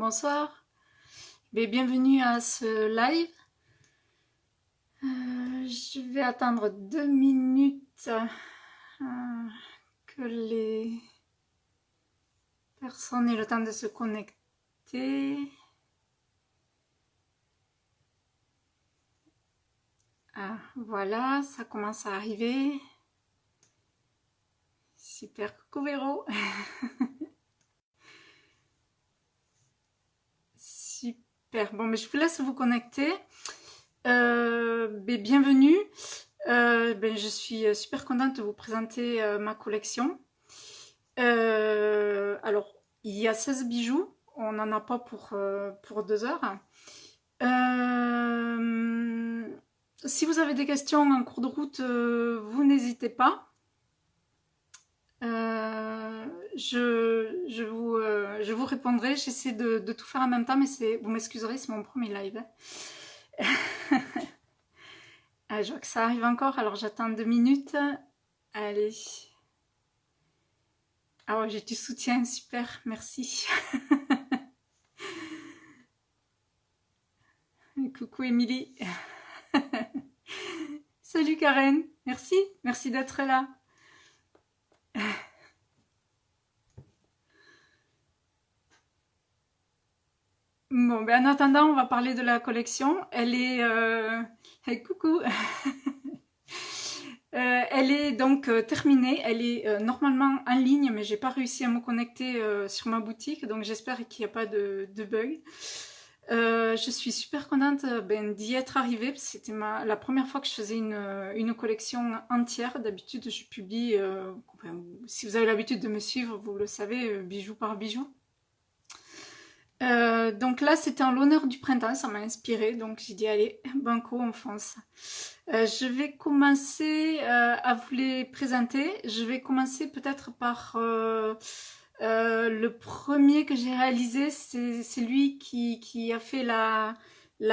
bonsoir. Bienvenue à ce live. Je vais attendre 2 minutes que les personnes aient le temps de se connecter. Ah, voilà, ça commence à arriver. Super, coucou Véro. Super, bon, mais je vous laisse vous connecter. Bienvenue. Je suis super contente de vous présenter ma collection. Alors, il y a 16 bijoux. On n'en a pas pour 2 heures. Si vous avez des questions en cours de route, vous n'hésitez pas. Je vous répondrai. J'essaie de tout faire en même temps, mais vous m'excuserez, c'est mon premier live. Ah, je vois que ça arrive encore, alors j'attends 2 minutes. Allez. Ah ouais, j'ai du soutien, super, merci. Coucou Émilie. Salut Karen, merci d'être là. Bon, en attendant, on va parler de la collection. Elle est... Hey, coucou. Elle est donc terminée. Elle est normalement en ligne, mais j'ai pas réussi à me connecter sur ma boutique, donc j'espère qu'il n'y a pas de bug. Je suis super contente d'y être arrivée, parce que c'était la première fois que je faisais une collection entière. D'habitude, je publie, si vous avez l'habitude de me suivre, vous le savez, bijou par bijou. Donc là, c'était en l'honneur du printemps, ça m'a inspiré, donc j'ai dit allez, banco, on fonce. Je vais commencer à vous les présenter. Je vais commencer peut-être par le premier que j'ai réalisé, c'est lui qui a fait la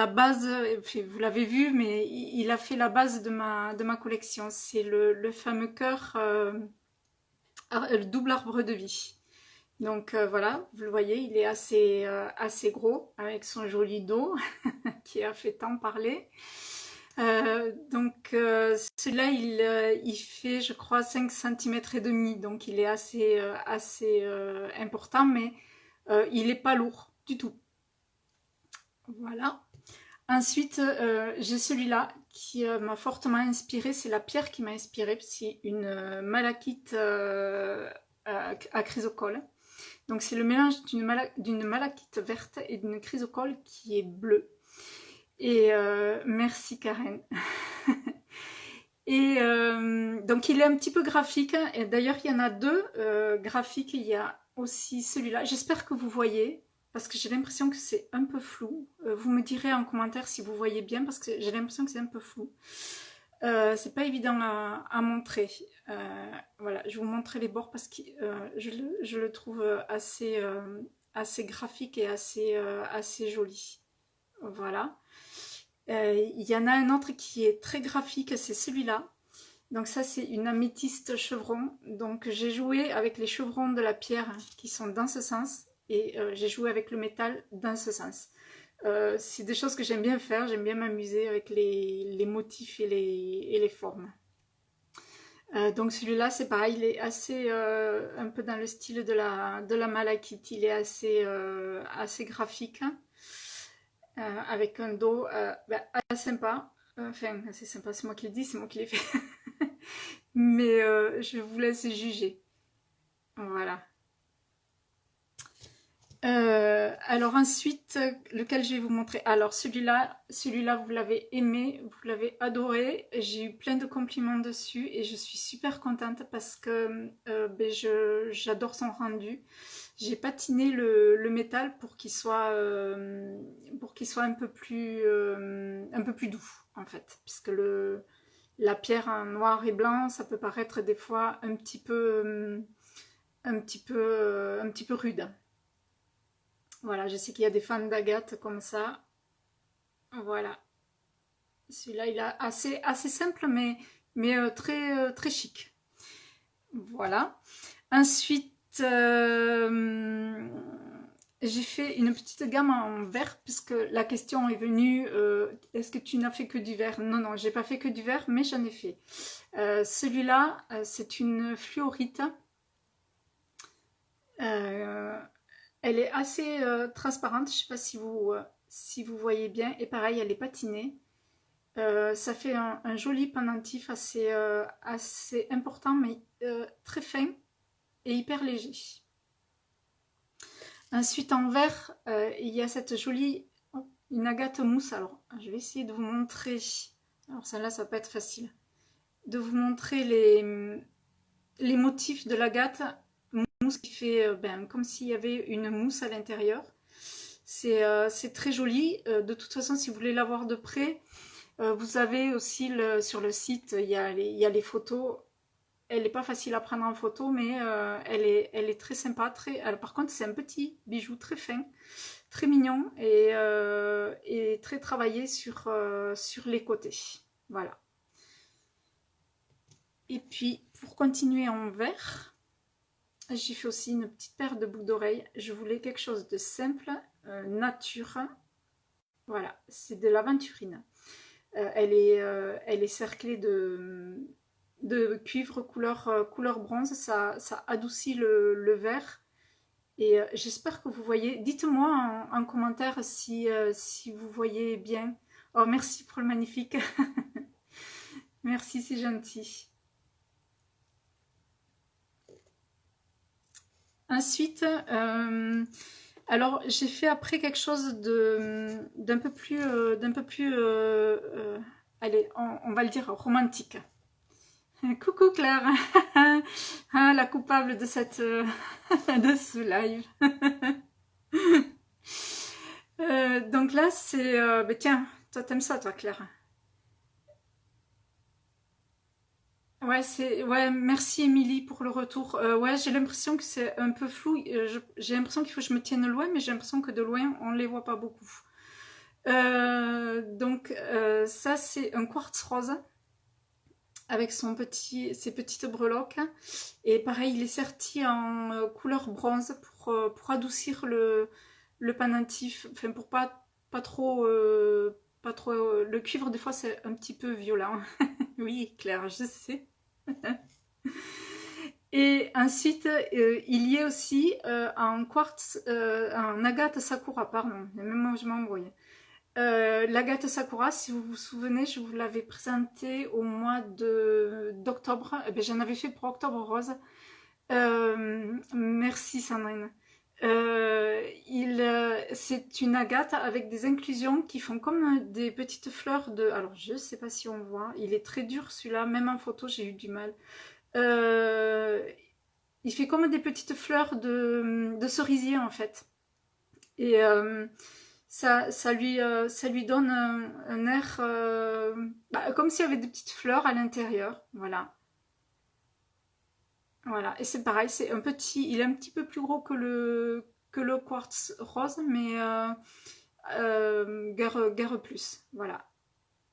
base, enfin, vous l'avez vu, mais il a fait la base de ma collection. C'est le fameux cœur, le double arbre de vie. Donc voilà, vous le voyez, il est assez gros avec son joli dos qui a fait tant parler. Celui-là, il fait, je crois, 5 cm et demi, donc il est assez important, mais il n'est pas lourd du tout. Voilà. Ensuite, j'ai celui-là qui m'a fortement inspiré. C'est la pierre qui m'a inspiré. C'est une malachite à chrysocole. Donc c'est le mélange d'une malachite verte et d'une chrysocole qui est bleue. Et merci Karen. Et donc il est un petit peu graphique. Et d'ailleurs il y en a deux graphiques. Il y a aussi celui-là. J'espère que vous voyez, parce que j'ai l'impression que c'est un peu flou. Vous me direz en commentaire si vous voyez bien, parce que j'ai l'impression que c'est un peu flou. C'est pas évident à montrer. Voilà, je vais vous montrer les bords parce que je le trouve assez graphique et assez joli. Voilà. Il y en a un autre qui est très graphique, c'est celui-là. Donc ça, c'est une améthyste chevron. Donc j'ai joué avec les chevrons de la pierre qui sont dans ce sens et j'ai joué avec le métal dans ce sens. C'est des choses que j'aime bien faire, j'aime bien m'amuser avec les motifs et les formes. Donc celui-là, c'est pareil, il est assez un peu dans le style de la malachite, il est assez graphique, avec un dos assez sympa. Enfin, assez sympa, c'est moi qui le dis, c'est moi qui l'ai fait. Mais je vous laisse juger. Voilà. Alors ensuite, lequel je vais vous montrer. Alors celui-là, vous l'avez aimé, vous l'avez adoré. J'ai eu plein de compliments dessus et je suis super contente parce que j'adore son rendu. J'ai patiné le métal pour qu'il soit un peu plus doux en fait, puisque la pierre en noir et blanc, ça peut paraître des fois un petit peu rude. Voilà, je sais qu'il y a des fans d'Agathe comme ça. Voilà. Celui-là, il est assez simple, mais très chic. Voilà. Ensuite, J'ai fait une petite gamme en vert puisque la question est venue, est-ce que tu n'as fait que du vert? Non, non, j'ai pas fait que du vert, mais j'en ai fait. Celui-là, c'est une fluorite. Euh, Elle est assez transparente, je sais pas si vous voyez bien. Et pareil, elle est patinée. Ça fait un joli pendentif assez important, mais très fin et hyper léger. Ensuite, en vert, il y a cette jolie, une agate mousse. Alors, je vais essayer de vous montrer. Alors, celle-là, ça va pas être facile. De vous montrer les motifs de l'agate mousse qui fait comme s'il y avait une mousse à l'intérieur. C'est très joli. De toute façon, si vous voulez la voir de près, vous avez aussi sur le site, il y a les photos. Elle n'est pas facile à prendre en photo, mais elle est très sympa. Par contre, c'est un petit bijou très fin, très mignon et très travaillé sur les côtés. Voilà. Et puis, pour continuer en vert, j'ai fait aussi une petite paire de boucles d'oreilles. Je voulais quelque chose de simple, nature. Voilà, c'est de l'aventurine. Elle est cerclée de cuivre couleur bronze. Ça adoucit le vert. Et j'espère que vous voyez. Dites-moi en commentaire si vous voyez bien. Oh, merci pour le magnifique. Merci, c'est gentil. Ensuite, alors j'ai fait après quelque chose d'un peu plus allez, on va le dire romantique. Coucou Claire, ah, la coupable de de ce live. Donc là c'est, tiens, toi t'aimes ça toi Claire. Ouais, merci Émilie pour le retour. Ouais, j'ai l'impression que c'est un peu flou. J'ai l'impression qu'il faut que je me tienne loin, mais j'ai l'impression que de loin, on les voit pas beaucoup. Ça, c'est un quartz rose avec ses petites breloques. Et pareil, il est serti en couleur bronze pour adoucir le pendentif. Enfin, pour pas trop... pas trop le cuivre, des fois, c'est un petit peu violent. Oui, Claire, je sais. Et ensuite, il y a aussi un quartz, un agate sakura, pardon, même moi je m'embrouille. L'agate sakura, si vous vous souvenez, je vous l'avais présenté au mois d'octobre. Eh bien, j'en avais fait pour Octobre Rose. Merci Sandrine. C'est une agate avec des inclusions qui font comme des petites fleurs de... Alors, je sais pas si on voit. Il est très dur celui-là. Même en photo, j'ai eu du mal. Euh, il fait comme des petites fleurs de cerisier en fait. Et ça lui donne un air comme s'il y avait des petites fleurs à l'intérieur. Voilà. Voilà. Et c'est pareil, il est un petit peu plus gros que le quartz rose, mais guère plus. Voilà.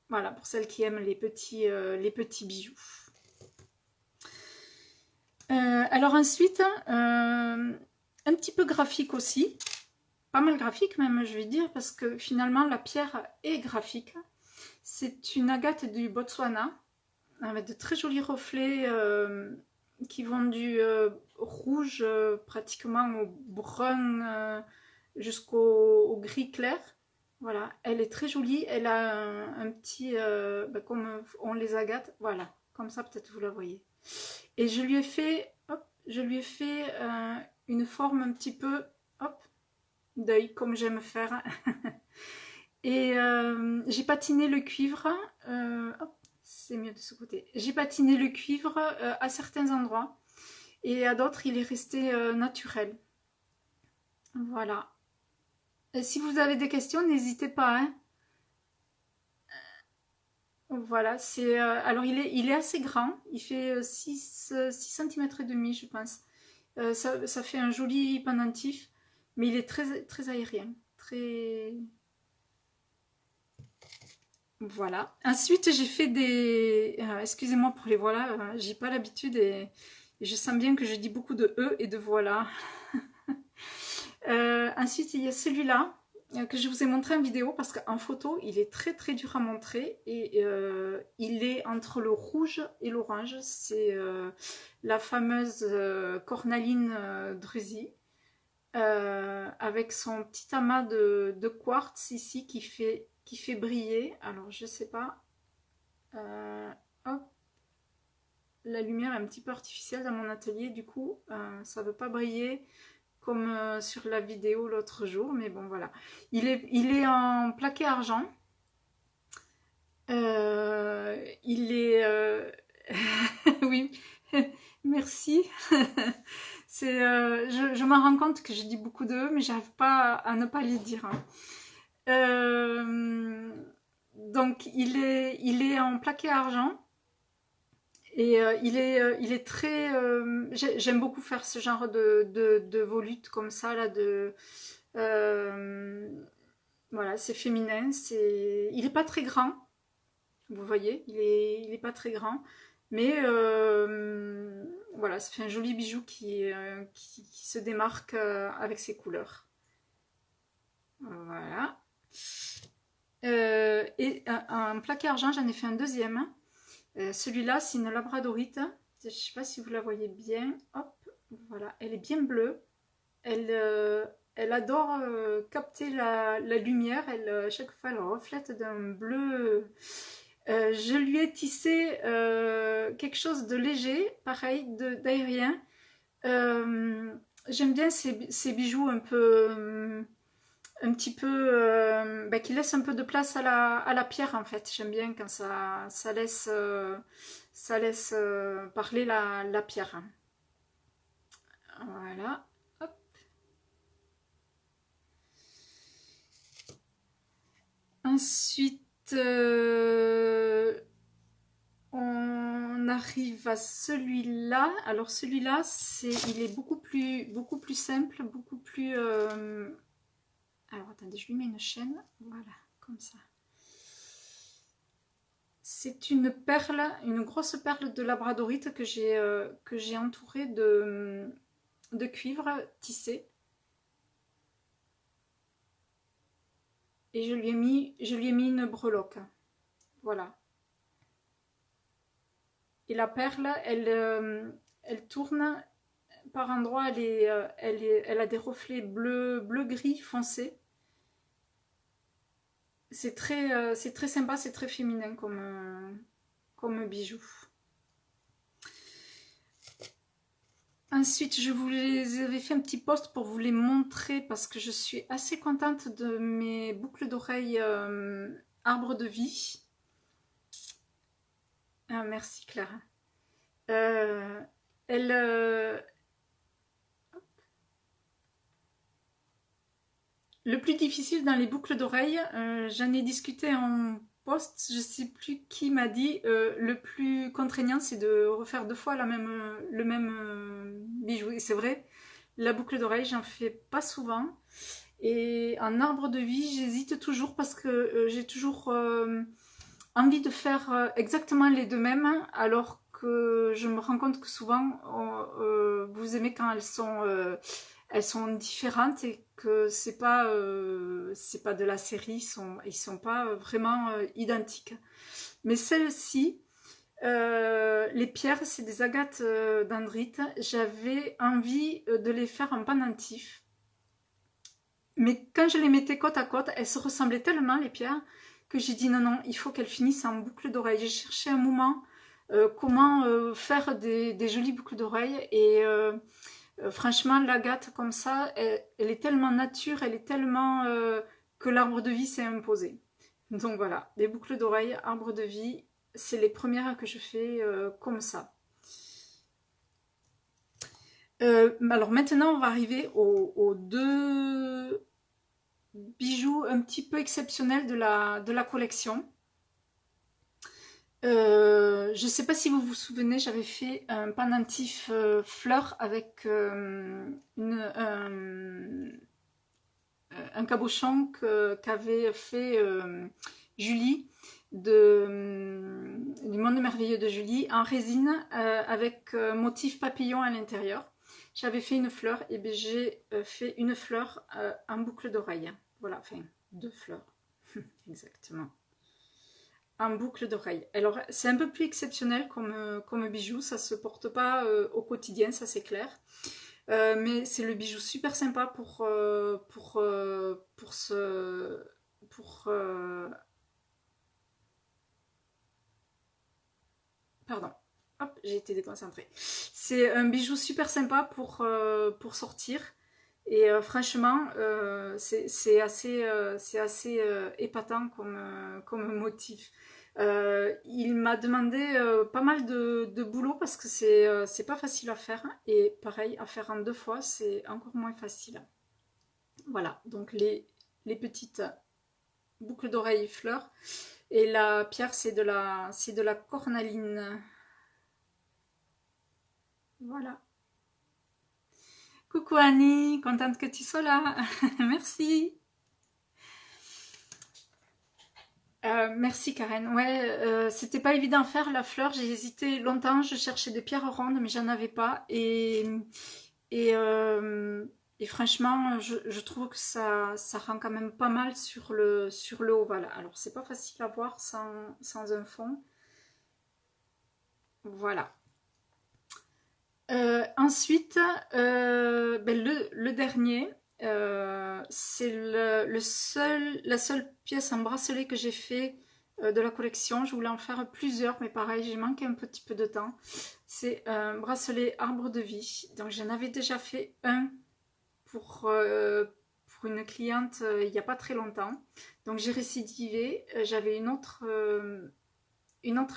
Voilà, pour celles qui aiment les petits bijoux. Alors ensuite, un petit peu graphique aussi. Pas mal graphique même, je vais dire, parce que finalement, la pierre est graphique. C'est une agate du Botswana, avec de très jolis reflets qui vont du rouge pratiquement au brun jusqu'au gris clair. Voilà, elle est très jolie. Elle a un petit, comme on les agate, voilà, comme ça peut-être vous la voyez. Et je lui ai fait une forme un petit peu, hop, d'œil comme j'aime faire. Et j'ai patiné le cuivre. Hop, c'est mieux de ce côté. J'ai patiné le cuivre à certains endroits et à d'autres il est resté naturel. Voilà. Et si vous avez des questions, n'hésitez pas. Hein. Voilà, alors il est assez grand. Il fait 6 cm et demi, je pense. Ça fait un joli pendentif, mais il est très, très aérien. Très... Voilà. Ensuite, j'ai fait des... excusez-moi pour les voilà, j'ai pas l'habitude et je sens bien que je dis beaucoup de E et de voilà. Ensuite, il y a celui-là que je vous ai montré en vidéo parce qu'en photo, il est très très dur à montrer et il est entre le rouge et l'orange. C'est la fameuse cornaline druzy avec son petit amas de quartz ici qui fait briller. Alors, je sais pas. Hop, la lumière est un petit peu artificielle dans mon atelier, du coup, ça veut pas briller comme sur la vidéo l'autre jour, mais bon voilà. Il est en plaqué argent. Il est... oui, merci. Je me rends compte que je dis beaucoup de mais j'arrive pas à ne pas les dire. Donc il est en plaqué argent. Et il est très... j'aime beaucoup faire ce genre de volutes comme ça, là, euh, voilà, c'est féminin, il est pas très grand, vous voyez, il est pas très grand, mais voilà, ça fait un joli bijou qui se démarque avec ses couleurs. Voilà. Et un plaqué argent, j'en ai fait un deuxième. Celui-là, c'est une labradorite. Je ne sais pas si vous la voyez bien. Hop, voilà. Elle est bien bleue. Elle adore capter la lumière. Chaque fois, elle reflète d'un bleu. Je lui ai tissé quelque chose de léger, pareil, d'aérien. J'aime bien ces bijoux un petit peu bah, qui laisse un peu de place à la pierre en fait. J'aime bien quand ça laisse parler la pierre. Voilà. Hop. Ensuite, on arrive à celui-là. Alors celui-là, il est beaucoup plus simple, beaucoup plus... Alors attendez, je lui mets une chaîne. Voilà, comme ça. C'est une perle, une grosse perle de labradorite que j'ai entourée de cuivre tissé. Et je lui ai mis une breloque. Voilà. Et la perle, elle tourne par endroits, elle a des reflets bleu-gris foncé. C'est très sympa, c'est très féminin comme bijou. Ensuite, je vous les avais fait un petit post pour vous les montrer parce que je suis assez contente de mes boucles d'oreilles arbre de vie. Ah, merci Clara. Elle, le plus difficile dans les boucles d'oreilles, j'en ai discuté en post, je sais plus qui m'a dit, le plus contraignant c'est de refaire deux fois le même bijou. Et c'est vrai, la boucle d'oreille, j'en fais pas souvent. Et en arbre de vie, j'hésite toujours parce que j'ai toujours envie de faire exactement les deux mêmes, alors que je me rends compte que souvent, vous aimez quand elles sont différentes et que c'est pas de la série, ils sont pas vraiment identiques. Mais celle-ci, les pierres, c'est des agates dendrites. J'avais envie de les faire en pendentif. Mais quand je les mettais côte à côte, elles se ressemblaient tellement, les pierres, que j'ai dit non, non, il faut qu'elles finissent en boucle d'oreille. J'ai cherché un moment comment faire des jolies boucles d'oreilles et franchement, l'agate comme ça, elle est tellement nature, elle est tellement que l'arbre de vie s'est imposé. Donc voilà, des boucles d'oreilles, arbre de vie, c'est les premières que je fais comme ça. Alors maintenant, on va arriver aux deux bijoux un petit peu exceptionnels de la collection. Je ne sais pas si vous vous souvenez, j'avais fait un pendentif fleur avec un cabochon qu'avait fait Julie du Monde Merveilleux de Julie en résine avec motif papillon à l'intérieur. j'avais fait une fleur, et bien j'ai fait une fleur en boucle d'oreille. Voilà, enfin, 2 fleurs, exactement. En boucle d'oreille. Alors, c'est un peu plus exceptionnel comme bijou, ça se porte pas au quotidien, ça c'est clair. Mais c'est le bijou super sympa pour ce... Pour, pardon. Hop, j'ai été déconcentrée. C'est un bijou super sympa pour sortir. Et franchement, c'est assez épatant comme motif. Il m'a demandé pas mal de boulot parce que c'est pas facile à faire. Et pareil, à faire en 2 fois, c'est encore moins facile. Voilà, donc les petites boucles d'oreilles fleurs. Et la pierre, c'est de la cornaline. Voilà. Coucou Annie, contente que tu sois là. Merci. Merci Karen. Ouais, c'était pas évident à faire la fleur. J'ai hésité longtemps. Je cherchais des pierres rondes, mais j'en avais pas. Et, euh, et franchement, je trouve que ça rend quand même pas mal sur le ovale. Alors, c'est pas facile à voir sans un fond. Voilà. Ensuite, ben, le dernier, c'est la seule pièce en bracelet que j'ai fait de la collection. Je voulais en faire plusieurs, mais pareil, j'ai manqué un petit peu de temps. C'est un bracelet arbre de vie. Donc j'en avais déjà fait un pour une cliente il n'y a pas très longtemps. Donc j'ai récidivé. J'avais une autre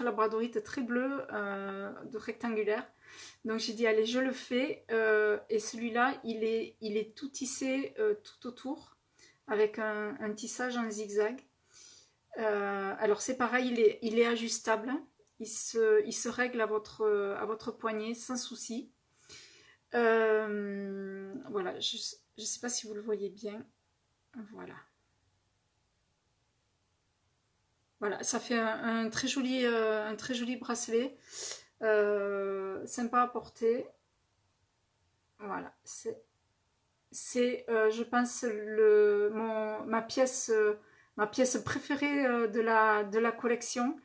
labradorite très bleue, de rectangulaire. Donc j'ai dit allez je le fais, et celui-là il est tout tissé tout autour avec un tissage en zigzag. Alors c'est pareil, il est ajustable, il se règle à votre poignet sans souci. Voilà, je ne sais pas si vous le voyez bien. Voilà. Voilà, ça fait un très joli bracelet, sympa à porter. Voilà, je pense, ma pièce préférée de la collection.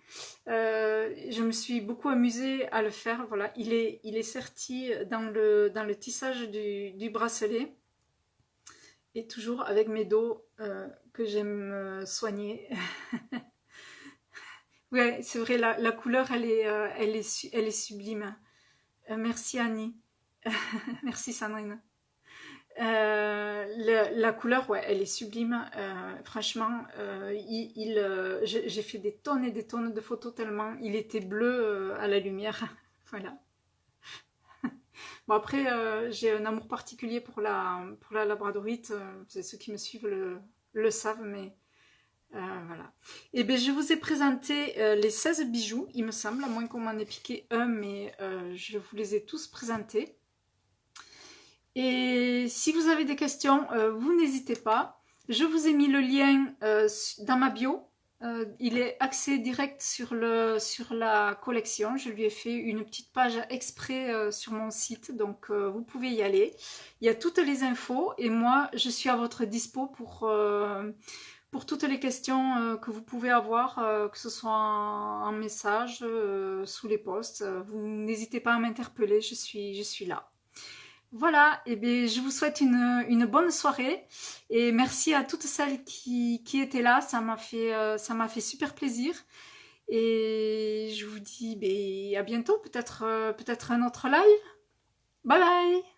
Je me suis beaucoup amusée à le faire. Voilà, il est serti dans le tissage du bracelet et toujours avec mes dos que j'aime soigner. Ouais, c'est vrai, la couleur, elle est sublime. Merci Annie. Merci Sandrine. La couleur, ouais, elle est sublime. Franchement, j'ai fait des tonnes et des tonnes de photos tellement il était bleu à la lumière. Voilà. Bon, après, j'ai un amour particulier pour la labradorite. Ceux qui me suivent le savent, mais voilà. Et bien, je vous ai présenté les 16 bijoux, il me semble, à moins qu'on m'en ait piqué un, mais je vous les ai tous présentés. Et si vous avez des questions, vous n'hésitez pas. Je vous ai mis le lien dans ma bio. Il est accès direct sur la collection. Je lui ai fait une petite page exprès sur mon site, donc vous pouvez y aller. Il y a toutes les infos et moi, je suis à votre dispo pour toutes les questions que vous pouvez avoir, que ce soit en message, sous les posts. Vous n'hésitez pas à m'interpeller, je suis là. Voilà, et bien, je vous souhaite une bonne soirée et merci à toutes celles qui étaient là, ça m'a fait super plaisir et je vous dis ben, à bientôt, peut-être un autre live. Bye bye.